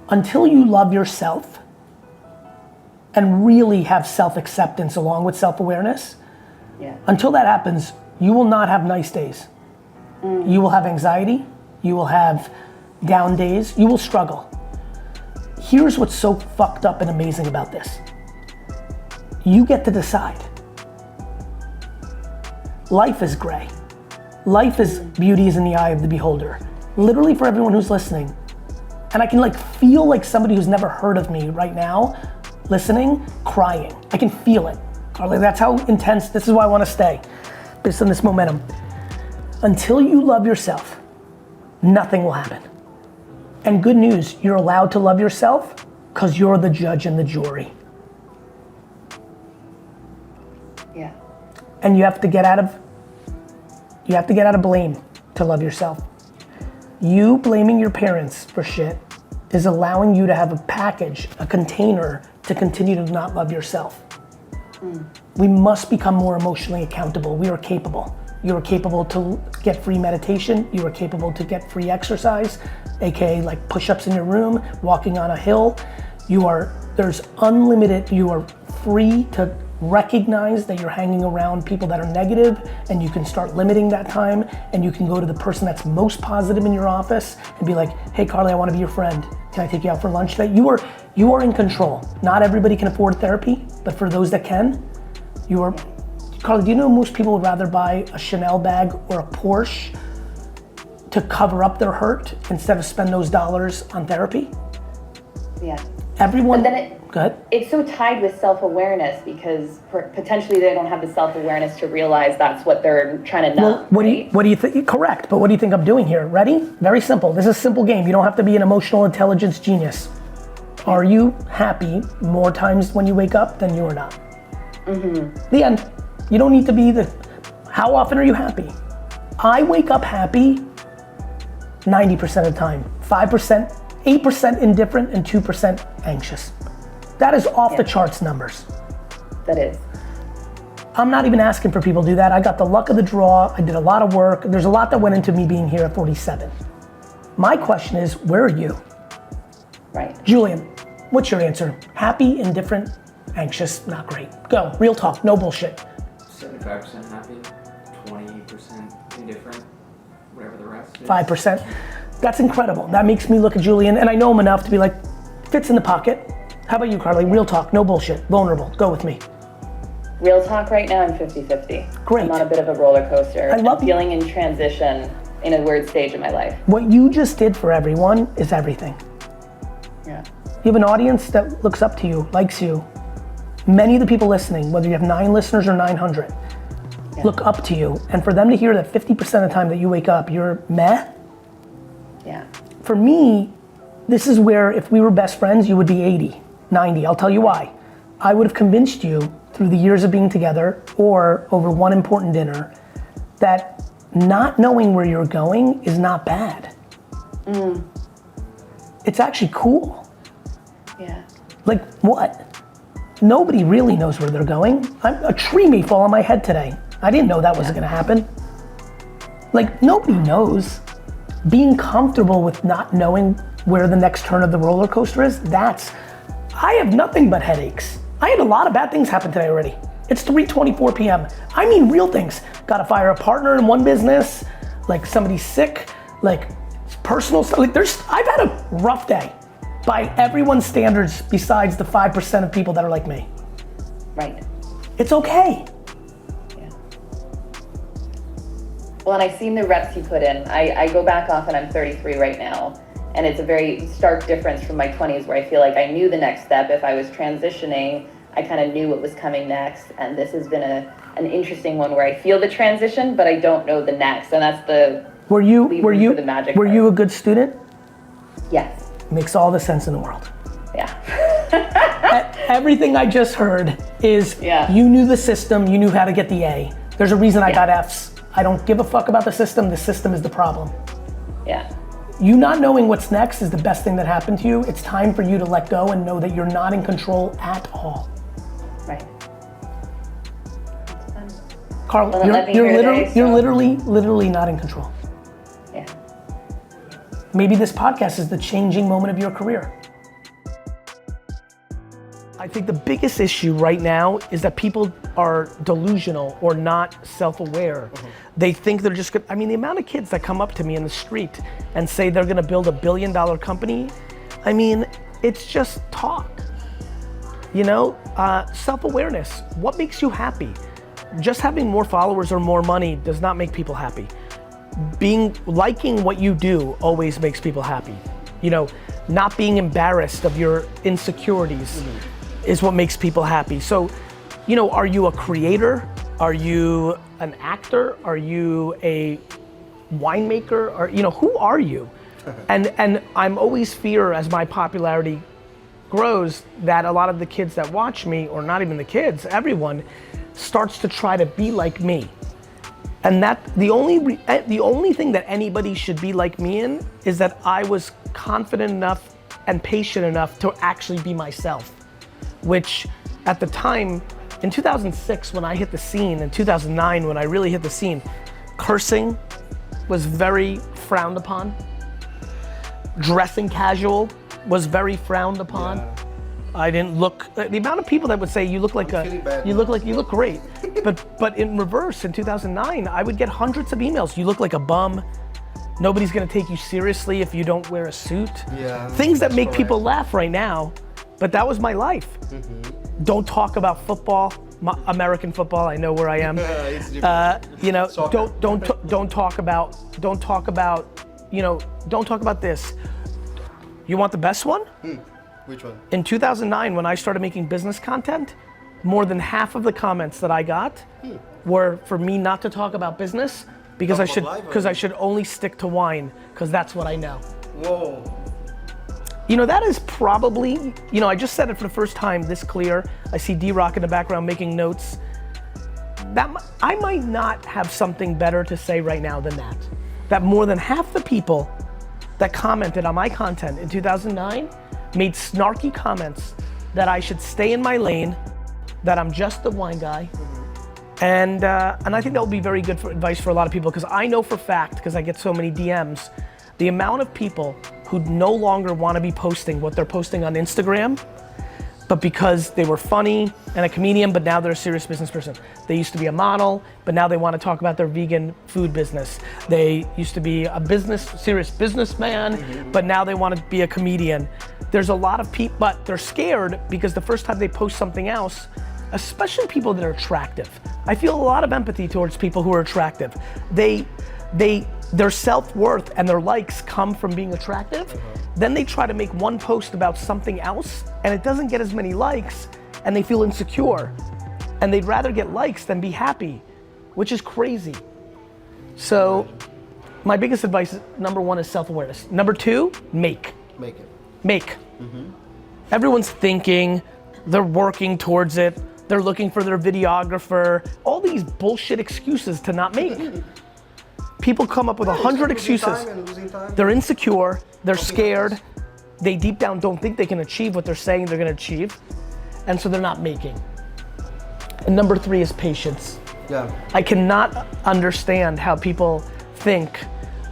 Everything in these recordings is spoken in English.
Until you love yourself and really have self-acceptance along with self-awareness, until that happens, you will not have nice days. You will have anxiety, you will have down days, you will struggle. Here's what's so fucked up and amazing about this. You get to decide. Life is gray. Life is beauty is in the eye of the beholder. Literally for everyone who's listening. And I can feel like somebody who's never heard of me right now, listening, crying. I can feel it. Carly, that's how intense, this is why I want to stay, based on this momentum. Until you love yourself, nothing will happen. And good news, you're allowed to love yourself because you're the judge and the jury. Yeah. And you have to get out of blame to love yourself. You blaming your parents for shit is allowing you to have a package, a container to continue to not love yourself. We must become more emotionally accountable. We are capable. You are capable to get free meditation. You are capable to get free exercise, AKA like push-ups in your room, walking on a hill. There's unlimited, you are free to recognize that you're hanging around people that are negative, and you can start limiting that time, and you can go to the person that's most positive in your office and be like, hey Carly, I want to be your friend. Can I take you out for lunch today? You are in control. Not everybody can afford therapy, but for those that can, Carly, do you know most people would rather buy a Chanel bag or a Porsche to cover up their hurt instead of spend those dollars on therapy? Yeah. Everyone, but then go ahead. It's so tied with self-awareness because potentially they don't have the self-awareness to realize that's what they're trying to numb. Well, what do you think? Correct, but what do you think I'm doing here? Ready? Very simple. This is a simple game. You don't have to be an emotional intelligence genius. Are you happy more times when you wake up than you are not? The end. You don't need to be how often are you happy? I wake up happy 90% of the time. 5%, 8% indifferent, and 2% anxious. That is off the charts numbers. That is. I'm not even asking for people to do that. I got the luck of the draw. I did a lot of work. There's a lot that went into me being here at 47. My question is, where are you? Right. Julian, what's your answer? Happy, indifferent, anxious, not great. Go, real talk, no bullshit. 75% happy, 20% indifferent, whatever the rest is. 5%. That's incredible. That makes me look at Julian, and I know him enough to be like, fits in the pocket. How about you, Carly? Real talk, no bullshit, vulnerable. Go with me. Real talk right now, I'm 50-50. Great. I'm on a bit of a roller coaster. I love I'm feeling in transition in a weird stage of my life. What you just did for everyone is everything. Yeah. You have an audience that looks up to you, likes you. Many of the people listening, whether you have 9 listeners or 900, look up to you. And for them to hear that 50% of the time that you wake up, you're meh. Yeah. For me, this is where if we were best friends, you would be 80, 90. I'll tell you why. I would have convinced you through the years of being together or over one important dinner that not knowing where you're going is not bad. It's actually cool. Yeah. Like what? Nobody really knows where they're going. A tree may fall on my head today. I didn't know that was gonna happen. Like nobody knows. Being comfortable with not knowing where the next turn of the roller coaster is, I have nothing but headaches. I had a lot of bad things happen today already. It's 3:24 p.m. I mean real things. Gotta fire a partner in one business, like somebody's sick, like personal stuff. Like I've had a rough day by everyone's standards besides the 5% of people that are like me. Right. It's okay. Yeah. Well, and I've seen the reps you put in. I go back off and I'm 33 right now. And it's a very stark difference from my 20s where I feel like I knew the next step. If I was transitioning, I kind of knew what was coming next. And this has been an interesting one where I feel the transition, but I don't know the next. And that's the Were you the magic part. you a good student? Yes. Makes all the sense in the world. Yeah. Everything I just heard is you knew the system, you knew how to get the A. There's a reason I got Fs. I don't give a fuck about the system is the problem. Yeah. You not knowing what's next is the best thing that happened to you. It's time for you to let go and know that you're not in control at all. Right. Carl, Well, you're literally not in control. Yeah. Maybe this podcast is the changing moment of your career. I think the biggest issue right now is that people are delusional or not self-aware. They think they're just I mean, the amount of kids that come up to me in the street and say they're gonna build $1 billion company, I mean, it's just talk. You know, self-awareness. What makes you happy? Just having more followers or more money does not make people happy. Liking what you do always makes people happy. You know, not being embarrassed of your insecurities is what makes people happy. So, you know, are you a creator? Are you an actor? Are you a winemaker? Or, you know, who are you? And I'm always fear as my popularity grows that a lot of the kids that watch me, or not even the kids, everyone, starts to try to be like me. And that the only thing that anybody should be like me in is that I was confident enough and patient enough to actually be myself. Which at the time, in 2006 when I hit the scene, in 2009 when I really hit the scene, cursing was very frowned upon. Dressing casual was very frowned upon. Yeah. I didn't look, the amount of people that would say you look like you look great. But in reverse, in 2009, I would get hundreds of emails. You look like a bum. Nobody's gonna take you seriously if you don't wear a suit. Yeah, things that make people laugh right now, but that was my life. Don't talk about football, American football. I know where I am. You know, don't talk about this. You want the best one? Which one? In 2009, when I started making business content, more than half of the comments that I got were for me not to talk about business because I should only stick to wine because that's what I know. Whoa. You know, that is probably, you know, I just said it for the first time this clear. I see D-Rock in the background making notes. I might not have something better to say right now than that. That more than half the people that commented on my content in 2009 made snarky comments that I should stay in my lane, that I'm just the wine guy. And I think that will be very good advice for a lot of people, because I know for fact, because I get so many DMs, the amount of people who no longer want to be posting what they're posting on Instagram, but because they were funny and a comedian, but now they're a serious business person. They used to be a model, but now they want to talk about their vegan food business. They used to be a serious businessman, but now they want to be a comedian. There's a lot of people, but they're scared because the first time they post something else, especially people that are attractive. I feel a lot of empathy towards people who are attractive. Their self-worth and their likes come from being attractive. Then they try to make one post about something else and it doesn't get as many likes and they feel insecure. And they'd rather get likes than be happy, which is crazy. So my biggest advice, number one, is self-awareness. Number two, make. Make. Everyone's thinking, they're working towards it, they're looking for their videographer, all these bullshit excuses to not make. People come up with 100 excuses. They're insecure, they're scared, they deep down don't think they can achieve what they're saying they're gonna achieve, and so they're not making. And number three is patience. Yeah. I cannot understand how people think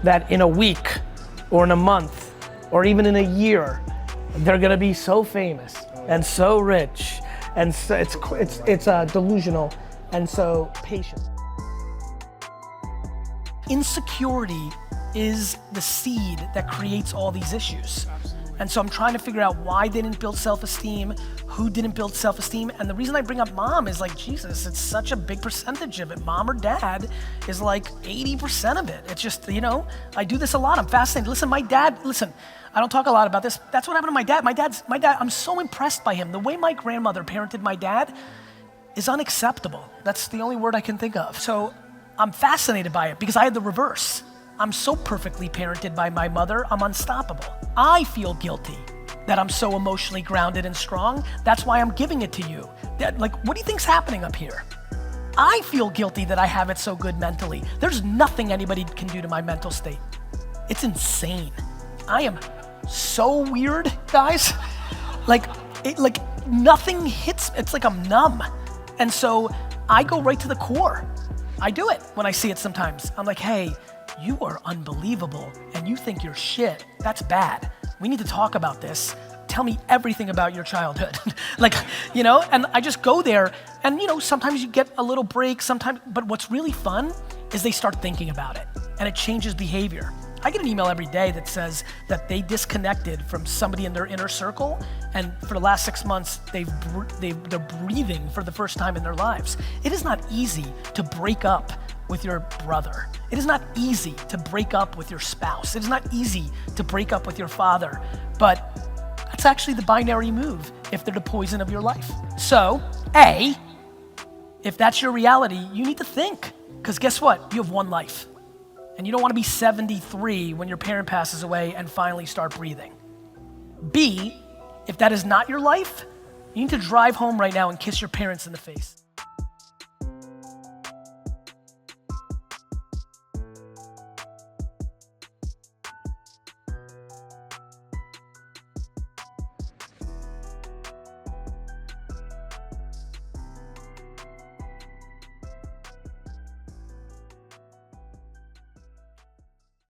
that in a week, or in a month, or even in a year, they're gonna be so famous and so rich, and so it's delusional, and so patient. Insecurity is the seed that creates all these issues. And so I'm trying to figure out why they didn't build self-esteem, who didn't build self-esteem, and the reason I bring up mom is like, Jesus, it's such a big percentage of it. Mom or dad is like 80% of it. It's just, you know, I do this a lot, I'm fascinated. Listen, my dad, I don't talk a lot about this. That's what happened to my dad. My dad, I'm so impressed by him. The way my grandmother parented my dad is unacceptable. That's the only word I can think of. So I'm fascinated by it because I had the reverse. I'm so perfectly parented by my mother, I'm unstoppable. I feel guilty that I'm so emotionally grounded and strong. That's why I'm giving it to you. Like, what do you think's happening up here? I feel guilty that I have it so good mentally. There's nothing anybody can do to my mental state. It's insane. I am so weird, guys. Like nothing hits, it's like I'm numb. And so I go right to the core. I do it when I see it sometimes. I'm like, hey, you are unbelievable and you think you're shit. That's bad. We need to talk about this. tell me everything about your childhood. Like, and I just go there and sometimes you get a little break sometimes, but what's really fun is they start thinking about it and it changes behavior. I get an email every day that says that they disconnected from somebody in their inner circle, and for the last 6 months, they're breathing for the first time in their lives. It is not easy to break up with your brother. It is not easy to break up with your spouse. It is not easy to break up with your father, but that's actually the binary move if they're the poison of your life. So, A, if that's your reality, you need to think, because guess what? You have one life. And you don't want to be 73 when your parent passes away and finally start breathing. B, if that is not your life, you need to drive home right now and kiss your parents in the face.